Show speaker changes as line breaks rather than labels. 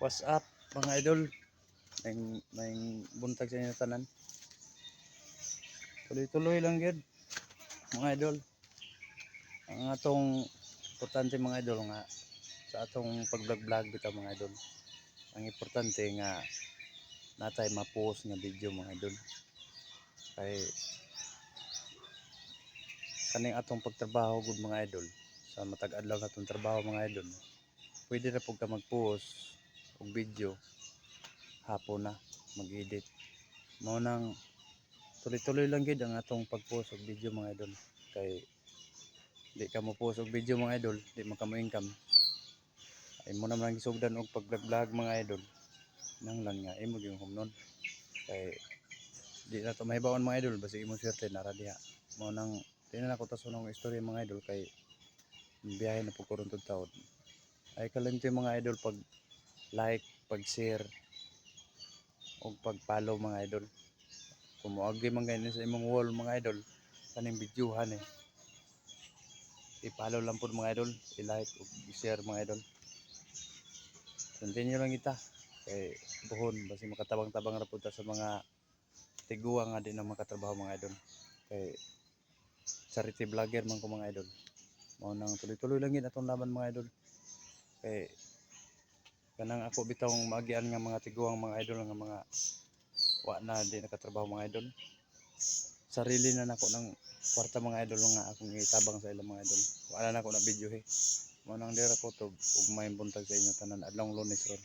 What's up mga idol? May buntag sa inyo tanan. Tuloy-tuloy lang yun mga idol. Ang atong importante mga idol nga sa atong pag-vlog bitaw mga idol. Ang importante nga natay ma-post nga video mga idol. Kay kaning atong pagtrabaho gud mga idol sa matag adlaw natong trabaho mga idol. Pwede na pud ka mag-post og video hapon na mag-edit. Mao nang tuloy-tuloy lang gid ang atong pag-post og video mga idol. Kay di ka mo post og video mga idol, di man ka mo income. Ay mo naman gisugdan og pag-vlog mga idol. Nanglan nga imo gyud humnon. Kay di na to mahibawan mga idol basi imo swerte na ra diha. Mao nang di na ako tason ng istorya mga idol kay biyahe na pud karon taon. Ay kalimti mga idol pag like, pag share og pag follow mga idol. Kung moagi man ganyan sa imong wall mga idol kaning videohan i-follow lang po mga idol, i-like o i-share mga idol. Continue lang kita kay buhon basi makatabang-tabang ra pud ta sa mga tiguang nga di na makatrabaho mga idol. Kay charity vlogger man ko mga idol. Mao nang tuloy-tuloy lang gid atong laban mga idol. Kay kanang ako bitawng maagian nga mga tiguang mga idol nga mga wa na di nakatrabaho mga idol. Sarili na nako ng kwarta mga idol nga akong itabang sa ilang mga idol. Wala na ako na video Mao nang dira ko to ug may buntag sa inyo tanan adlong Lunes ron.